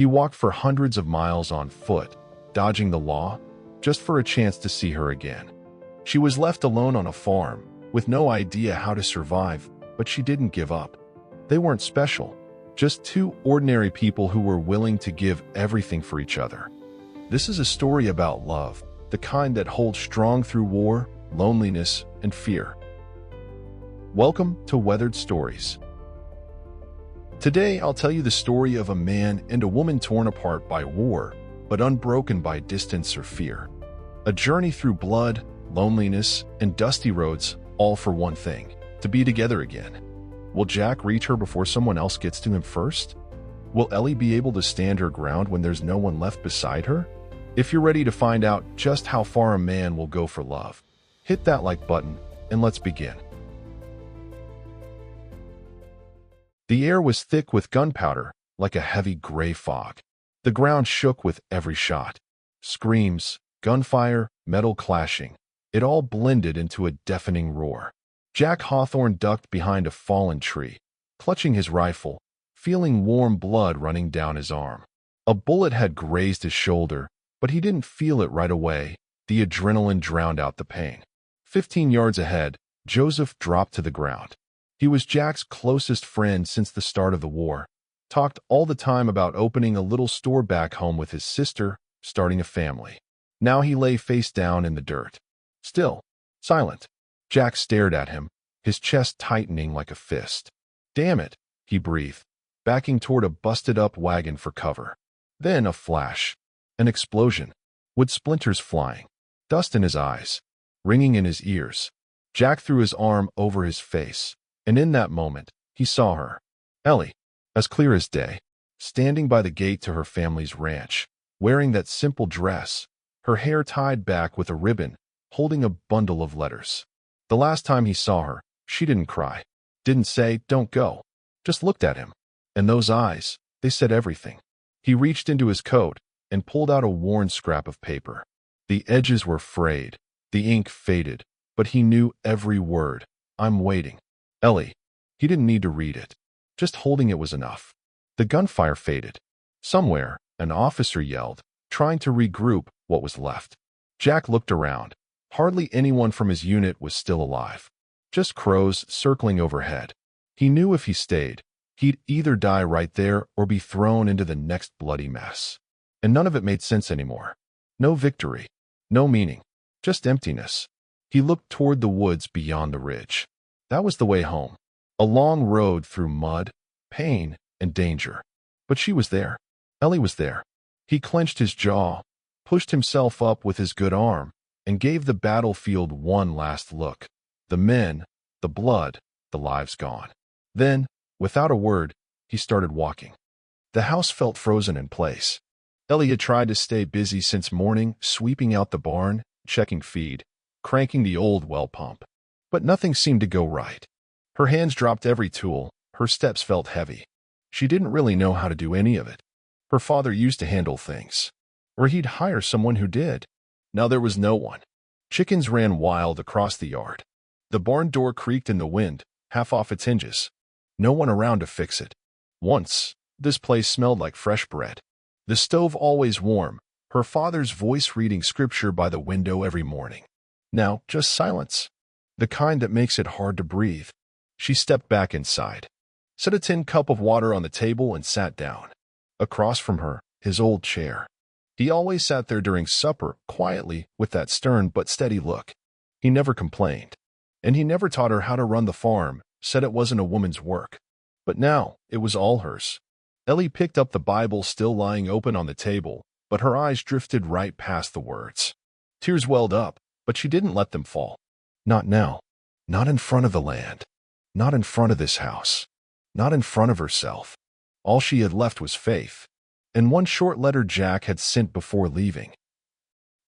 He walked for hundreds of miles on foot, dodging the law, just for a chance to see her again. She was left alone on a farm, with no idea how to survive, but she didn't give up. They weren't special, just two ordinary people who were willing to give everything for each other. This is a story about love, the kind that holds strong through war, loneliness, and fear. Welcome to Weathered Stories. Today, I'll tell you the story of a man and a woman torn apart by war, but unbroken by distance or fear. A journey through blood, loneliness, and dusty roads, all for one thing: to be together again. Will Jack reach her before someone else gets to him first? Will Ellie be able to stand her ground when there's no one left beside her? If you're ready to find out just how far a man will go for love, hit that like button and let's begin. The air was thick with gunpowder, like a heavy gray fog. The ground shook with every shot. Screams, gunfire, metal clashing. It all blended into a deafening roar. Jack Hawthorne ducked behind a fallen tree, clutching his rifle, feeling warm blood running down his arm. A bullet had grazed his shoulder, but he didn't feel it right away. The adrenaline drowned out the pain. 15 yards ahead, Joseph dropped to the ground. He was Jack's closest friend since the start of the war. Talked all the time about opening a little store back home with his sister, starting a family. Now he lay face down in the dirt. Still, silent. Jack stared at him, his chest tightening like a fist. "Damn it," he breathed, backing toward a busted-up wagon for cover. Then a flash. An explosion. Wood splinters flying. Dust in his eyes. Ringing in his ears. Jack threw his arm over his face, and in that moment, he saw her. Ellie, as clear as day, standing by the gate to her family's ranch, wearing that simple dress, her hair tied back with a ribbon, holding a bundle of letters. The last time he saw her, she didn't cry, didn't say, "Don't go," just looked at him. And those eyes, they said everything. He reached into his coat and pulled out a worn scrap of paper. The edges were frayed, the ink faded, but he knew every word. "I'm waiting." Ellie. He didn't need to read it. Just holding it was enough. The gunfire faded. Somewhere, an officer yelled, trying to regroup what was left. Jack looked around. Hardly anyone from his unit was still alive. Just crows circling overhead. He knew if he stayed, he'd either die right there or be thrown into the next bloody mess. And none of it made sense anymore. No victory. No meaning. Just emptiness. He looked toward the woods beyond the ridge. That was the way home. A long road through mud, pain, and danger. But she was there. Ellie was there. He clenched his jaw, pushed himself up with his good arm, and gave the battlefield one last look. The men, the blood, the lives gone. Then, without a word, he started walking. The house felt frozen in place. Ellie had tried to stay busy since morning, sweeping out the barn, checking feed, cranking the old well pump. But nothing seemed to go right. Her hands dropped every tool, her steps felt heavy. She didn't really know how to do any of it. Her father used to handle things, or he'd hire someone who did. Now there was no one. Chickens ran wild across the yard. The barn door creaked in the wind, half off its hinges. No one around to fix it. Once, this place smelled like fresh bread. The stove always warm, her father's voice reading scripture by the window every morning. Now, just silence. The kind that makes it hard to breathe. She stepped back inside, set a tin cup of water on the table and sat down. Across from her, his old chair. He always sat there during supper, quietly, with that stern but steady look. He never complained. And he never taught her how to run the farm, said it wasn't a woman's work. But now, it was all hers. Ellie picked up the Bible still lying open on the table, but her eyes drifted right past the words. Tears welled up, but she didn't let them fall. Not now. Not in front of the land. Not in front of this house. Not in front of herself. All she had left was faith. And one short letter Jack had sent before leaving.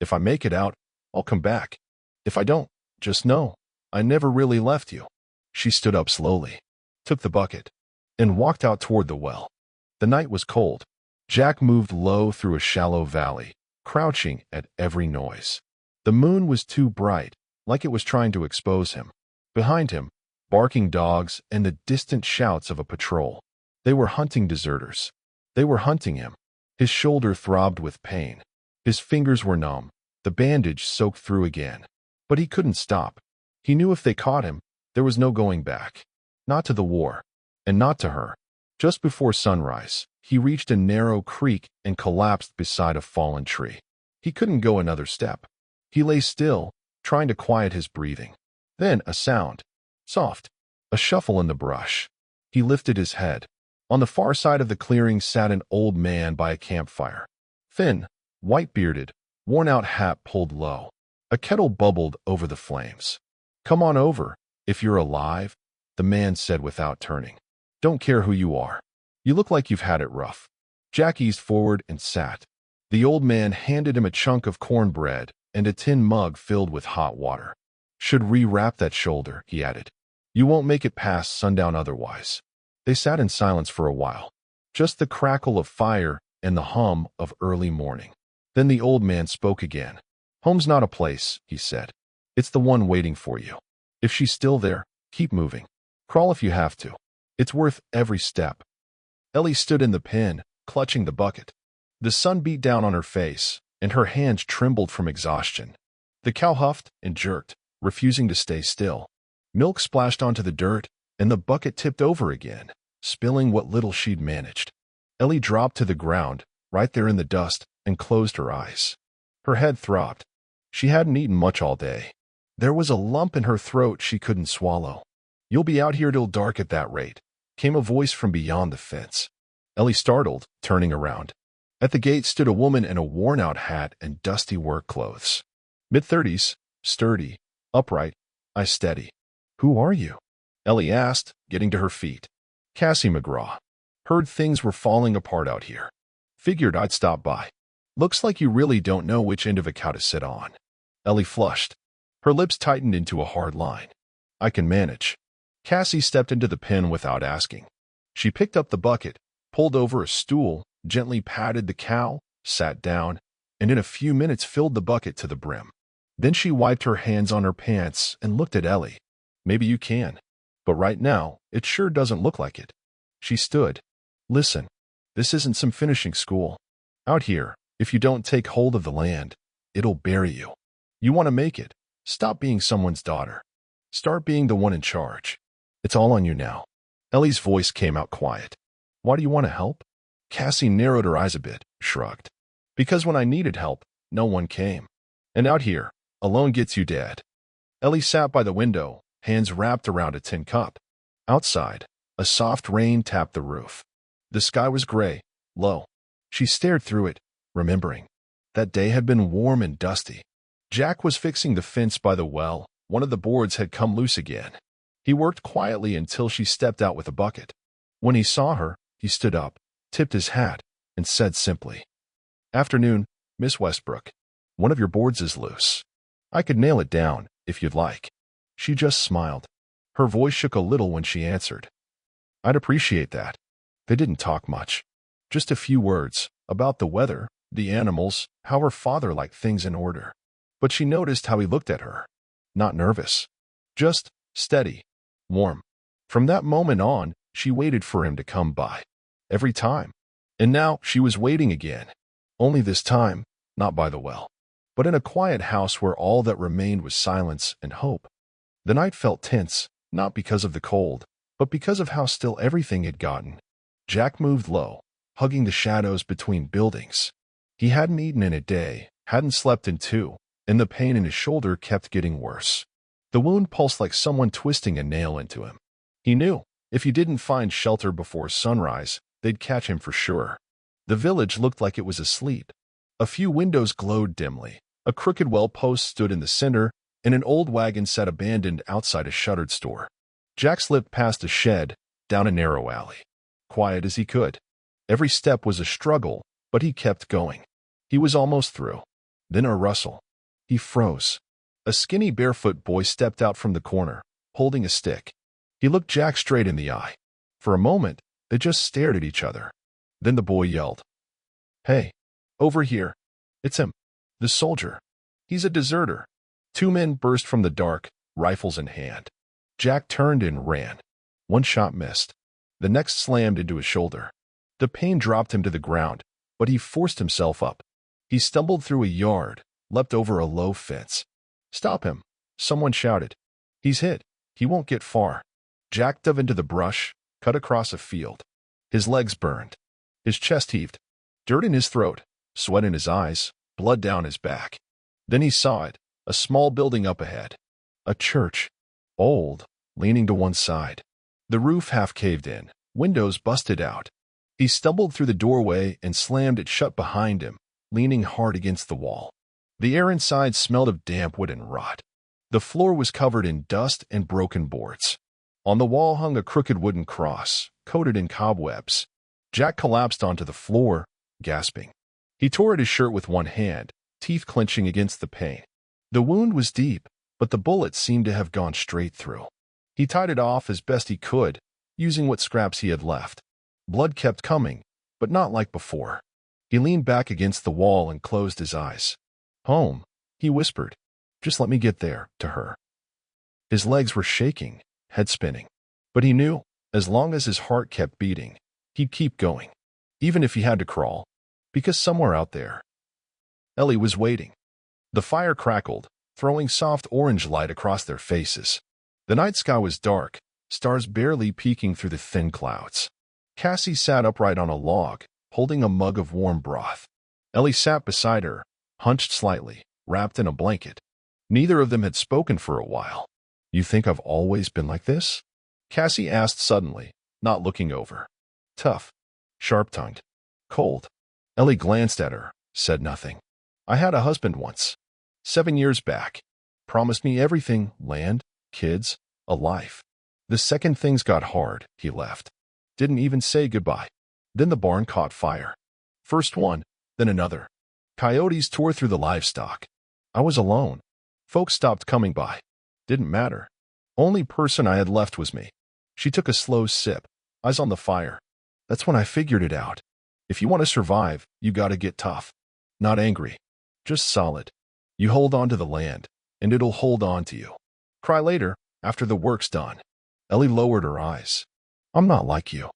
"If I make it out, I'll come back. If I don't, just know, I never really left you." She stood up slowly, took the bucket, and walked out toward the well. The night was cold. Jack moved low through a shallow valley, crouching at every noise. The moon was too bright, like it was trying to expose him. Behind him, barking dogs and the distant shouts of a patrol. They were hunting deserters. They were hunting him. His shoulder throbbed with pain. His fingers were numb, the bandage soaked through again. But he couldn't stop. He knew if they caught him, there was no going back. Not to the war, and not to her. Just before sunrise, he reached a narrow creek and collapsed beside a fallen tree. He couldn't go another step. He lay still, trying to quiet his breathing. Then a sound. Soft. A shuffle in the brush. He lifted his head. On the far side of the clearing sat an old man by a campfire. Thin, white-bearded, worn-out hat pulled low. A kettle bubbled over the flames. "Come on over, if you're alive," the man said without turning. "Don't care who you are. You look like you've had it rough." Jack eased forward and sat. The old man handed him a chunk of cornbread and a tin mug filled with hot water. "Should re-wrap that shoulder," he added. "You won't make it past sundown otherwise." They sat in silence for a while, just the crackle of fire and the hum of early morning. Then the old man spoke again. "Home's not a place," he said. "It's the one waiting for you. If she's still there, keep moving. Crawl if you have to. It's worth every step." Ellie stood in the pen, clutching the bucket. The sun beat down on her face, and her hands trembled from exhaustion. The cow huffed and jerked, refusing to stay still. Milk splashed onto the dirt, and the bucket tipped over again, spilling what little she'd managed. Ellie dropped to the ground, right there in the dust, and closed her eyes. Her head throbbed. She hadn't eaten much all day. There was a lump in her throat she couldn't swallow. "You'll be out here till dark at that rate," came a voice from beyond the fence. Ellie startled, turning around. At the gate stood a woman in a worn-out hat and dusty work clothes. Mid-30s, sturdy, upright, eyes steady. "Who are you?" Ellie asked, getting to her feet. "Cassie McGraw. Heard things were falling apart out here. Figured I'd stop by. Looks like you really don't know which end of a cow to sit on." Ellie flushed. Her lips tightened into a hard line. "I can manage." Cassie stepped into the pen without asking. She picked up the bucket, pulled over a stool, gently patted the cow, sat down, and in a few minutes filled the bucket to the brim. Then she wiped her hands on her pants and looked at Ellie. "Maybe you can. But right now, it sure doesn't look like it." She stood. "Listen, this isn't some finishing school. Out here, if you don't take hold of the land, it'll bury you. You want to make it. Stop being someone's daughter. Start being the one in charge. It's all on you now." Ellie's voice came out quiet. "Why do you want to help?" Cassie narrowed her eyes a bit, shrugged. "Because when I needed help, no one came. And out here, alone gets you dead." Ellie sat by the window, hands wrapped around a tin cup. Outside, a soft rain tapped the roof. The sky was gray, low. She stared through it, remembering. That day had been warm and dusty. Jack was fixing the fence by the well. One of the boards had come loose again. He worked quietly until she stepped out with a bucket. When he saw her, he stood up, tipped his hat, and said simply, "Afternoon, Miss Westbrook. One of your boards is loose. I could nail it down, if you'd like." She just smiled. Her voice shook a little when she answered. "I'd appreciate that." They didn't talk much. Just a few words, about the weather, the animals, how her father liked things in order. But she noticed how he looked at her. Not nervous. Just steady, warm. From that moment on, she waited for him to come by. Every time. And now she was waiting again. Only this time, not by the well, but in a quiet house where all that remained was silence and hope. The night felt tense, not because of the cold, but because of how still everything had gotten. Jack moved low, hugging the shadows between buildings. He hadn't eaten in a day, hadn't slept in 2, and the pain in his shoulder kept getting worse. The wound pulsed like someone twisting a nail into him. He knew, if he didn't find shelter before sunrise, they'd catch him for sure. The village looked like it was asleep. A few windows glowed dimly. A crooked well post stood in the center, and an old wagon sat abandoned outside a shuttered store. Jack slipped past a shed, down a narrow alley. Quiet as he could. Every step was a struggle, but he kept going. He was almost through. Then a rustle. He froze. A skinny barefoot boy stepped out from the corner, holding a stick. He looked Jack straight in the eye. For a moment, they just stared at each other. Then the boy yelled, "Hey, over here. It's him. The soldier. He's a deserter." 2 men burst from the dark, rifles in hand. Jack turned and ran. One shot missed. The next slammed into his shoulder. The pain dropped him to the ground, but he forced himself up. He stumbled through a yard, leapt over a low fence. "Stop him!" someone shouted. "He's hit. He won't get far." Jack dove into the brush, cut across a field. His legs burned. His chest heaved. Dirt in his throat, sweat in his eyes, blood down his back. Then he saw it, a small building up ahead. A church. Old, leaning to one side. The roof half caved in, windows busted out. He stumbled through the doorway and slammed it shut behind him, leaning hard against the wall. The air inside smelled of damp wood and rot. The floor was covered in dust and broken boards. On the wall hung a crooked wooden cross, coated in cobwebs. Jack collapsed onto the floor, gasping. He tore at his shirt with one hand, teeth clenching against the pain. The wound was deep, but the bullet seemed to have gone straight through. He tied it off as best he could, using what scraps he had left. Blood kept coming, but not like before. He leaned back against the wall and closed his eyes. "Home," he whispered. "Just let me get there," to her. His legs were shaking, head spinning. But he knew, as long as his heart kept beating, he'd keep going, even if he had to crawl, because somewhere out there, Ellie was waiting. The fire crackled, throwing soft orange light across their faces. The night sky was dark, stars barely peeking through the thin clouds. Cassie sat upright on a log, holding a mug of warm broth. Ellie sat beside her, hunched slightly, wrapped in a blanket. Neither of them had spoken for a while. "You think I've always been like this?" Cassie asked suddenly, not looking over. "Tough, sharp-tongued, cold." Ellie glanced at her, said nothing. "I had a husband once. 7 years back. Promised me everything, land, kids, a life. The second things got hard, he left. Didn't even say goodbye. Then the barn caught fire. First one, then another. Coyotes tore through the livestock. I was alone. Folks stopped coming by. Didn't matter. Only person I had left was me." She took a slow sip, eyes on the fire. "That's when I figured it out. If you want to survive, you gotta get tough. Not angry. Just solid. You hold on to the land, and it'll hold on to you. Cry later, after the work's done." Ellie lowered her eyes. "I'm not like you."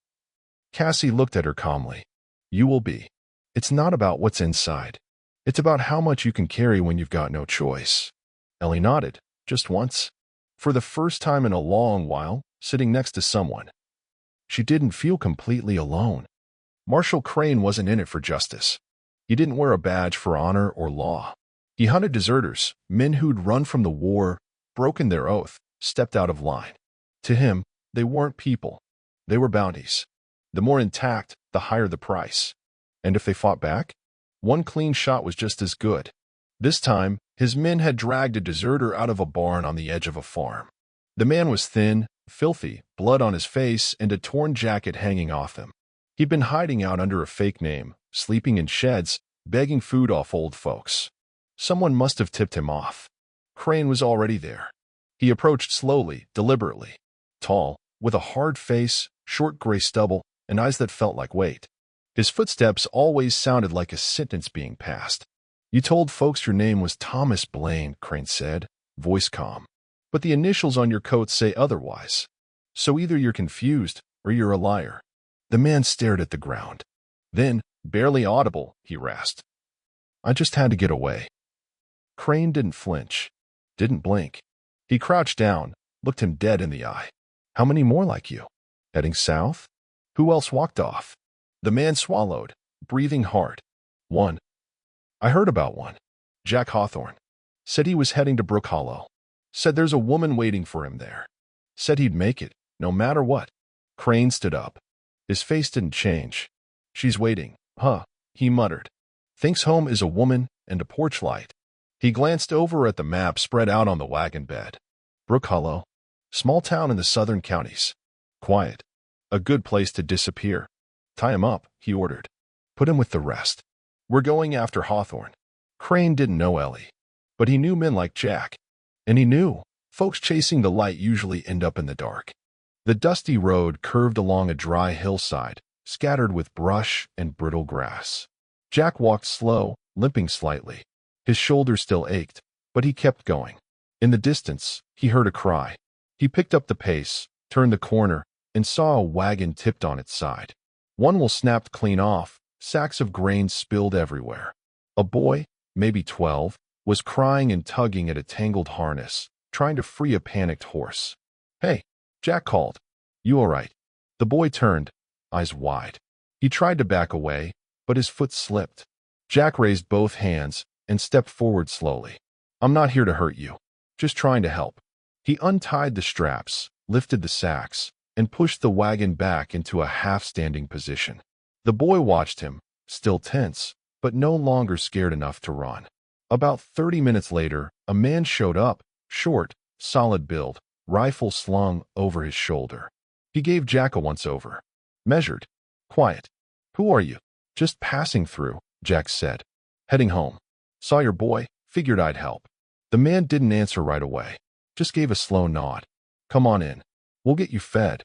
Cassie looked at her calmly. "You will be. It's not about what's inside. It's about how much you can carry when you've got no choice." Ellie nodded, just once. For the first time in a long while, sitting next to someone. She didn't feel completely alone. Marshal Crane wasn't in it for justice. He didn't wear a badge for honor or law. He hunted deserters, men who'd run from the war, broken their oath, stepped out of line. To him, they weren't people. They were bounties. The more intact, the higher the price. And if they fought back, one clean shot was just as good. This time, his men had dragged a deserter out of a barn on the edge of a farm. The man was thin, filthy, blood on his face, and a torn jacket hanging off him. He'd been hiding out under a fake name, sleeping in sheds, begging food off old folks. Someone must have tipped him off. Crane was already there. He approached slowly, deliberately. Tall, with a hard face, short gray stubble, and eyes that felt like weight. His footsteps always sounded like a sentence being passed. "You told folks your name was Thomas Blaine," Crane said, voice calm. "But the initials on your coat say otherwise. So either you're confused or you're a liar." The man stared at the ground. Then, barely audible, he rasped, "I just had to get away." Crane didn't flinch, didn't blink. He crouched down, looked him dead in the eye. "How many more like you? Heading south? Who else walked off?" The man swallowed, breathing hard. "One. I heard about one. Jack Hawthorne. Said he was heading to Brook Hollow. Said there's a woman waiting for him there. Said he'd make it, no matter what." Crane stood up. His face didn't change. "She's waiting, huh?" he muttered. "Thinks home is a woman and a porch light." He glanced over at the map spread out on the wagon bed. Brook Hollow. Small town in the southern counties. Quiet. A good place to disappear. "Tie him up," he ordered. "Put him with the rest. We're going after Hawthorne." Crane didn't know Ellie, but he knew men like Jack. And he knew folks chasing the light usually end up in the dark. The dusty road curved along a dry hillside, scattered with brush and brittle grass. Jack walked slow, limping slightly. His shoulders still ached, but he kept going. In the distance, he heard a cry. He picked up the pace, turned the corner, and saw a wagon tipped on its side. One wheel snapped clean off, Sacks of grain spilled everywhere. A boy, maybe 12, was crying and tugging at a tangled harness, trying to free a panicked horse. "Hey," Jack called. "You all right?" The boy turned, eyes wide. He tried to back away, but his foot slipped. Jack raised both hands and stepped forward slowly. "I'm not here to hurt you. Just trying to help." He untied the straps, lifted the sacks, and pushed the wagon back into a half-standing position. The boy watched him, still tense, but no longer scared enough to run. About 30 minutes later, a man showed up, short, solid build, rifle slung over his shoulder. He gave Jack a once-over. Measured. "Quiet. Who are you?" "Just passing through," Jack said. "Heading home. Saw your boy, figured I'd help." The man didn't answer right away, just gave a slow nod. "Come on in. We'll get you fed."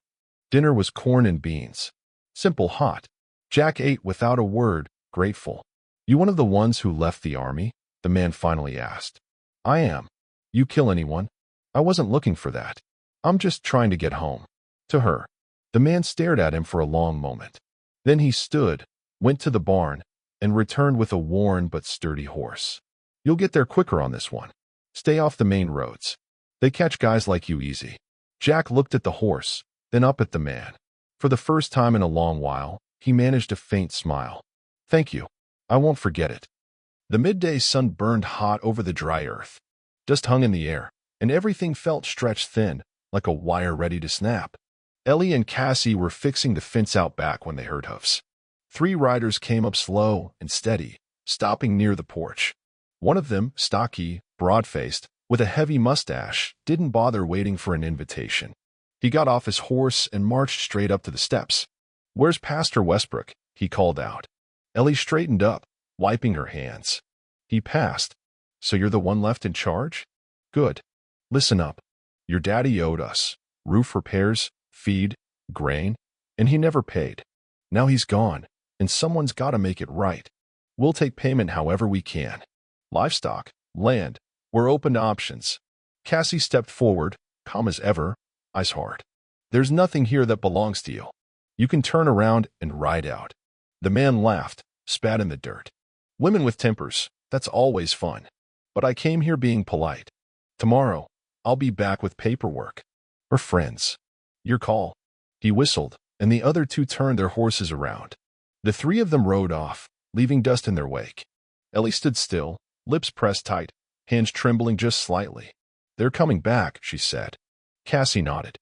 Dinner was corn and beans. Simple, hot. Jack ate without a word, grateful. "You one of the ones who left the army?" the man finally asked. "I am." "You kill anyone?" "I wasn't looking for that. I'm just trying to get home." To her. The man stared at him for a long moment. Then he stood, went to the barn, and returned with a worn but sturdy horse. "You'll get there quicker on this one. Stay off the main roads. They catch guys like you easy." Jack looked at the horse, then up at the man. For the first time in a long while, he managed a faint smile. "Thank you. I won't forget it." The midday sun burned hot over the dry earth. Dust hung in the air, and everything felt stretched thin, like a wire ready to snap. Ellie and Cassie were fixing the fence out back when they heard hoofs. 3 riders came up slow and steady, stopping near the porch. One of them, stocky, broad-faced, with a heavy mustache, didn't bother waiting for an invitation. He got off his horse and marched straight up to the steps. "Where's Pastor Westbrook?" he called out. Ellie straightened up, wiping her hands. He passed. "So you're the one left in charge? Good. Listen up. Your daddy owed us roof repairs, feed, grain, and he never paid. Now he's gone, and someone's got to make it right. We'll take payment however we can. Livestock, land, we're open to options." Cassie stepped forward, calm as ever, eyes hard. "There's nothing here that belongs to you. You can turn around and ride out." The man laughed, spat in the dirt. "Women with tempers, that's always fun. But I came here being polite. Tomorrow, I'll be back with paperwork. We're friends. Your call." He whistled, and the other 2 turned their horses around. The 3 of them rode off, leaving dust in their wake. Ellie stood still, lips pressed tight, hands trembling just slightly. "They're coming back," she said. Cassie nodded.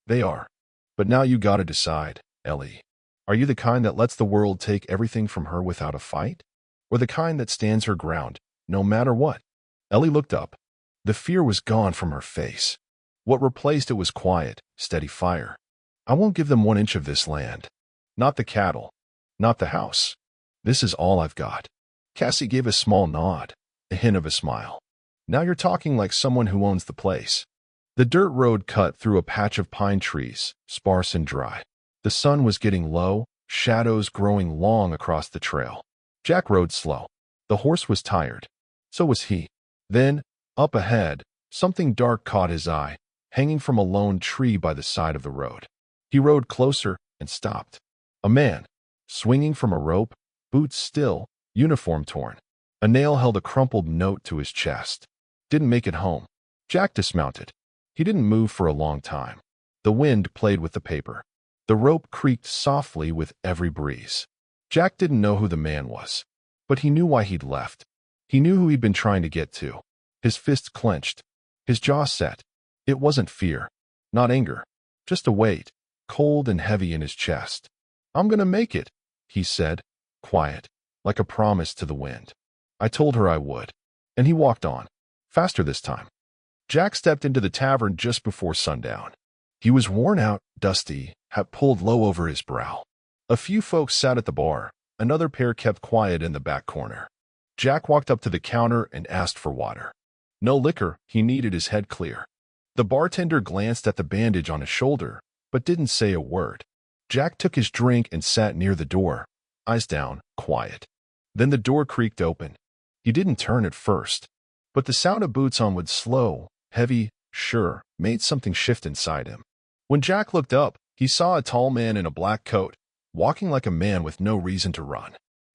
"They are. But now you gotta decide, Ellie. Are you the kind that lets the world take everything from her without a fight? Or the kind that stands her ground, no matter what?" Ellie looked up. The fear was gone from her face. What replaced it was quiet, steady fire. "I won't give them 1 inch of this land. Not the cattle. Not the house. This is all I've got." Cassie gave a small nod, a hint of a smile. "Now you're talking like someone who owns the place." The dirt road cut through a patch of pine trees, sparse and dry. The sun was getting low, shadows growing long across the trail. Jack rode slow. The horse was tired. So was he. Then, up ahead, something dark caught his eye, hanging from a lone tree by the side of the road. He rode closer and stopped. A man, swinging from a rope, boots still, uniform torn. A nail held a crumpled note to his chest. "Didn't make it home." Jack dismounted. He didn't move for a long time. The wind played with the paper. The rope creaked softly with every breeze. Jack didn't know who the man was, but he knew why he'd left. He knew who he'd been trying to get to. His fists clenched, his jaw set. It wasn't fear, not anger, just a weight, cold and heavy in his chest. "I'm gonna make it," he said, quiet, like a promise to the wind. "I told her I would." And he walked on, faster this time. Jack stepped into the tavern just before sundown. He was worn out, dusty, hat pulled low over his brow. A few folks sat at the bar. Another pair kept quiet in the back corner. Jack walked up to the counter and asked for water. No liquor, he needed his head clear. The bartender glanced at the bandage on his shoulder, but didn't say a word. Jack took his drink and sat near the door, eyes down, quiet. Then the door creaked open. He didn't turn at first, but the sound of boots on wood, slow, heavy, sure, made something shift inside him. When Jack looked up, he saw a tall man in a black coat, walking like a man with no reason to run.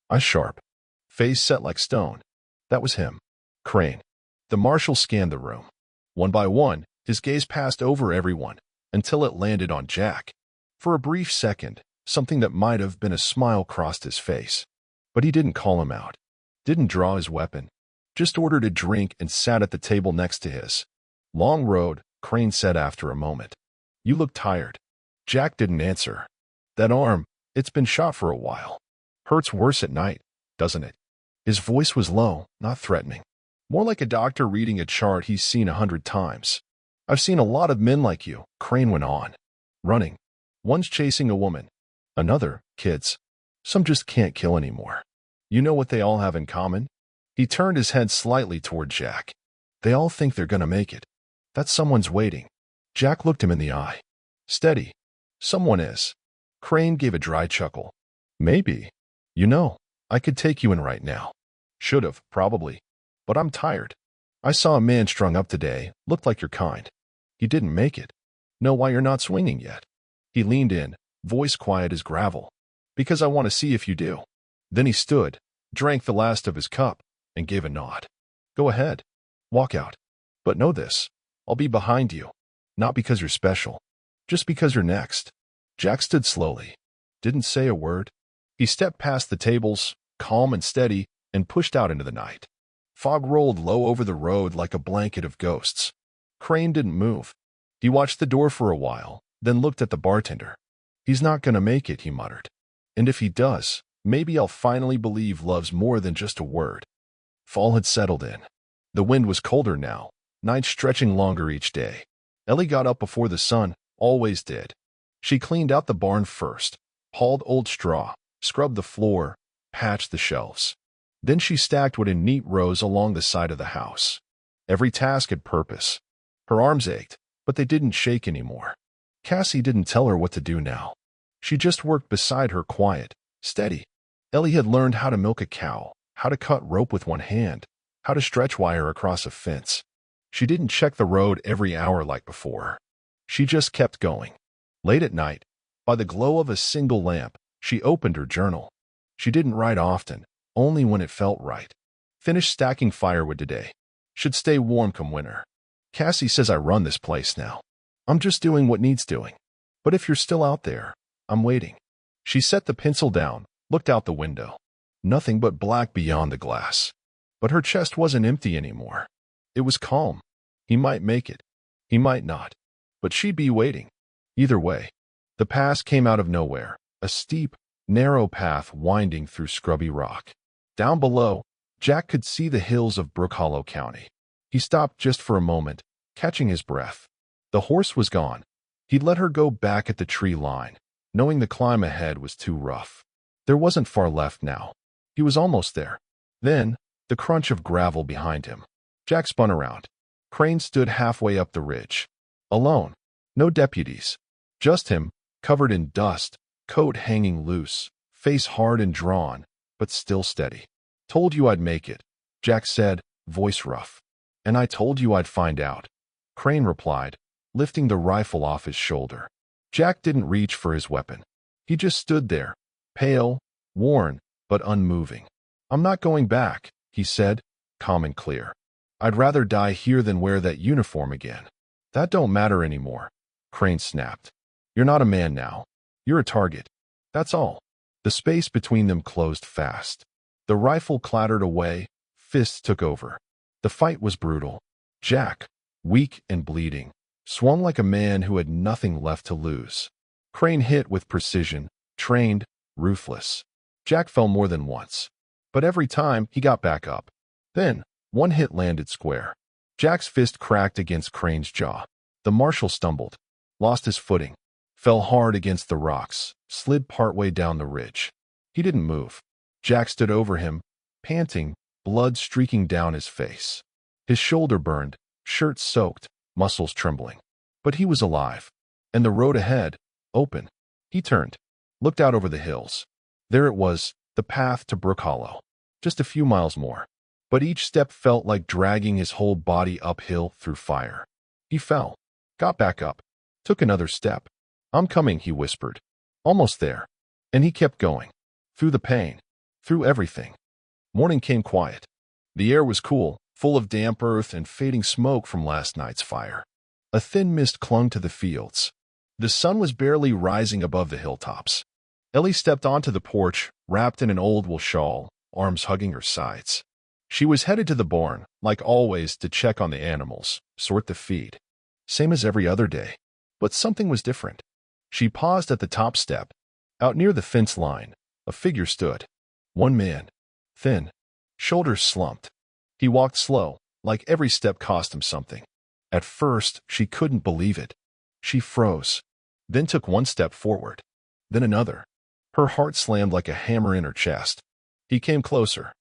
eyes sharp, face set like stone. That was him. Crane. The marshal scanned the room. One by one, his gaze passed over everyone until it landed on Jack. For a brief second, something that might have been a smile crossed his face. But he didn't call him out. Didn't draw his weapon. Just ordered a drink and sat at the table next to his. Long road, Crane said after a moment. You look tired. Jack didn't answer. That arm, it's been shot for a while. Hurts worse at night, doesn't it? His voice was low, not threatening. More like a doctor reading a chart he's seen 100 times. I've seen a lot of men like you, Crane went on. Running. One's chasing a woman. Another, kids. Some just can't kill anymore. You know what they all have in common? He turned his head slightly toward Jack. They all think they're gonna make it. That someone's waiting. Jack looked him in the eye. Steady. Someone is. Crane gave a dry chuckle. Maybe. You know, I could take you in right now. Should've, probably. But I'm tired. I saw a man strung up today, looked like your kind. He didn't make it. Know why you're not swinging yet? He leaned in, voice quiet as gravel. Because I want to see if you do. Then he stood, drank the last of his cup, and gave a nod. Go ahead. Walk out. But know this. I'll be behind you. Not because you're special. Just because you're next. Jack stood slowly. Didn't say a word. He stepped past the tables, calm and steady, and pushed out into the night. Fog rolled low over the road like a blanket of ghosts. Crane didn't move. He watched the door for a while, then looked at the bartender. He's not gonna make it, he muttered. And if he does, maybe I'll finally believe love's more than just a word. Fall had settled in. The wind was colder now, nights stretching longer each day. Ellie got up before the sun, always did. She cleaned out the barn first, hauled old straw, scrubbed the floor, patched the shelves. Then she stacked wood in neat rows along the side of the house. Every task had purpose. Her arms ached, but they didn't shake anymore. Cassie didn't tell her what to do now. She just worked beside her quiet, steady. Ellie had learned how to milk a cow, how to cut rope with one hand, how to stretch wire across a fence. She didn't check the road every hour like before. She just kept going. Late at night, by the glow of a single lamp, she opened her journal. She didn't write often, only when it felt right. Finished stacking firewood today. Should stay warm come winter. Cassie says I run this place now. I'm just doing what needs doing. But if you're still out there, I'm waiting. She set the pencil down, looked out the window. Nothing but black beyond the glass. But her chest wasn't empty anymore. It was calm. He might make it. He might not. But she'd be waiting. Either way. The pass came out of nowhere, a steep, narrow path winding through scrubby rock. Down below, Jack could see the hills of Brook Hollow County. He stopped just for a moment, catching his breath. The horse was gone. He'd let her go back at the tree line, knowing the climb ahead was too rough. There wasn't far left now. He was almost there. Then, the crunch of gravel behind him. Jack spun around. Crane stood halfway up the ridge. Alone. No deputies. Just him, covered in dust, coat hanging loose, face hard and drawn, but still steady. Told you I'd make it, Jack said, voice rough. And I told you I'd find out. Crane replied, lifting the rifle off his shoulder. Jack didn't reach for his weapon. He just stood there, pale, worn, but unmoving. I'm not going back, he said, calm and clear. I'd rather die here than wear that uniform again. That don't matter anymore, Crane snapped. You're not a man now. You're a target. That's all. The space between them closed fast. The rifle clattered away, fists took over. The fight was brutal. Jack, weak and bleeding, swung like a man who had nothing left to lose. Crane hit with precision, trained, ruthless. Jack fell more than once. But every time, he got back up. Then, one hit landed square. Jack's fist cracked against Crane's jaw. The marshal stumbled, lost his footing, fell hard against the rocks, slid partway down the ridge. He didn't move. Jack stood over him, panting, blood streaking down his face. His shoulder burned, shirt soaked, muscles trembling. But he was alive. And the road ahead, open. He turned, looked out over the hills. There it was, the path to Brook Hollow. Just a few miles more. But each step felt like dragging his whole body uphill through fire. He fell, got back up, took another step. I'm coming, he whispered. Almost there. And he kept going. Through the pain. through everything. Morning came quiet. The air was cool, full of damp earth and fading smoke from last night's fire. A thin mist clung to the fields. The sun was barely rising above the hilltops. Ellie stepped onto the porch, wrapped in an old wool shawl, arms hugging her sides. She was headed to the barn, like always, to check on the animals, sort the feed. Same as every other day. But something was different. She paused at the top step. Out near the fence line, a figure stood. One man. Thin. Shoulders slumped. He walked slow, like every step cost him something. At first, she couldn't believe it. She froze. Then took one step forward. Then another. Her heart slammed like a hammer in her chest. He came closer.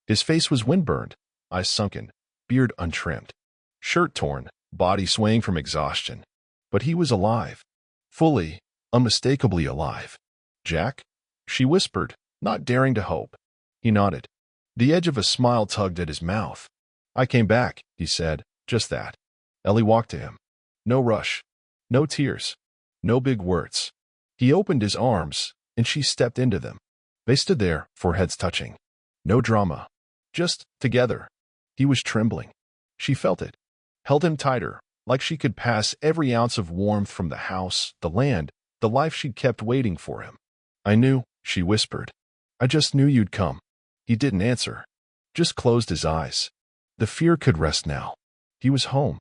His face was windburned, eyes sunken, beard untrimmed. Shirt torn, body swaying from exhaustion. But he was alive. Fully, unmistakably alive. "Jack?" she whispered, not daring to hope. He nodded. The edge of a smile tugged at his mouth. "I came back," he said, just that. Ellie walked to him. No rush. No tears. No big words. He opened his arms, and she stepped into them. They stood there, foreheads touching. No drama. Just together. He was trembling. She felt it. Held him tighter, like she could pass every ounce of warmth from the house, the land, the life she'd kept waiting for him. "I knew," she whispered. "I just knew you'd come." He didn't answer. Just closed his eyes. The fear could rest now. He was home.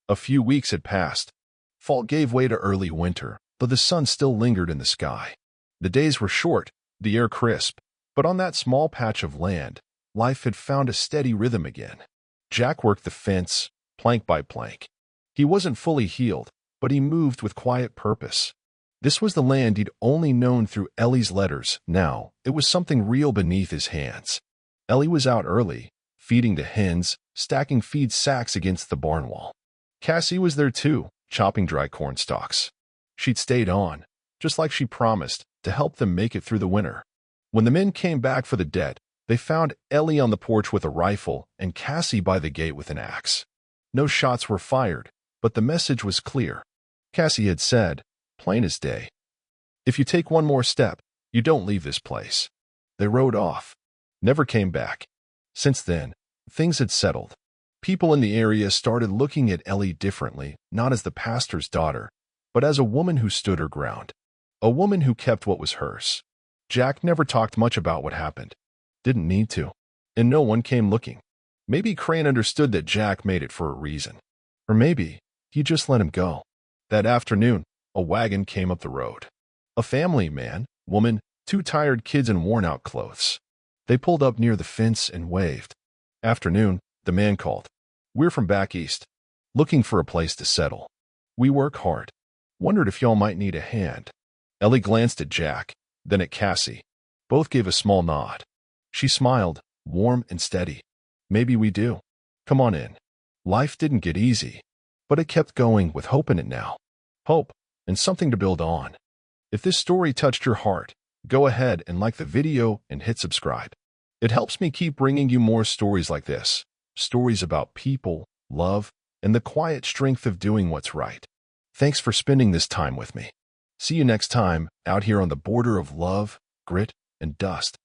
A few weeks had passed. Fall gave way to early winter, but the sun still lingered in the sky. The days were short, the air crisp, but on that small patch of land, life had found a steady rhythm again. Jack worked the fence, plank by plank. He wasn't fully healed, but he moved with quiet purpose. This was the land he'd only known through Ellie's letters. Now, it was something real beneath his hands. Ellie was out early, feeding the hens, stacking feed sacks against the barn wall. Cassie was there too, chopping dry corn stalks. She'd stayed on, just like she promised, to help them make it through the winter. When the men came back for the dead, they found Ellie on the porch with a rifle and Cassie by the gate with an axe. No shots were fired, but the message was clear. Cassie had said, plain as day, "If you take one more step, you don't leave this place." They rode off. Never came back. Since then, things had settled. People in the area started looking at Ellie differently, not as the pastor's daughter, but as a woman who stood her ground. A woman who kept what was hers. Jack never talked much about what happened. Didn't need to. And no one came looking. Maybe Crane understood that Jack made it for a reason. Or maybe he just let him go. That afternoon, a wagon came up the road. A family, man, woman, 2 tired kids in worn-out clothes. They pulled up near the fence and waved. "Afternoon," the man called. "We're from back east. Looking for a place to settle. We work hard. Wondered if y'all might need a hand." Ellie glanced at Jack, then at Cassie. Both gave a small nod. She smiled, warm and steady. "Maybe we do. Come on in." Life didn't get easy, but it kept going with hope in it now. Hope, and something to build on. If this story touched your heart, go ahead and like the video and hit subscribe. It helps me keep bringing you more stories like this. Stories about people, love, and the quiet strength of doing what's right. Thanks for spending this time with me. See you next time, out here on the border of love, grit, and dust.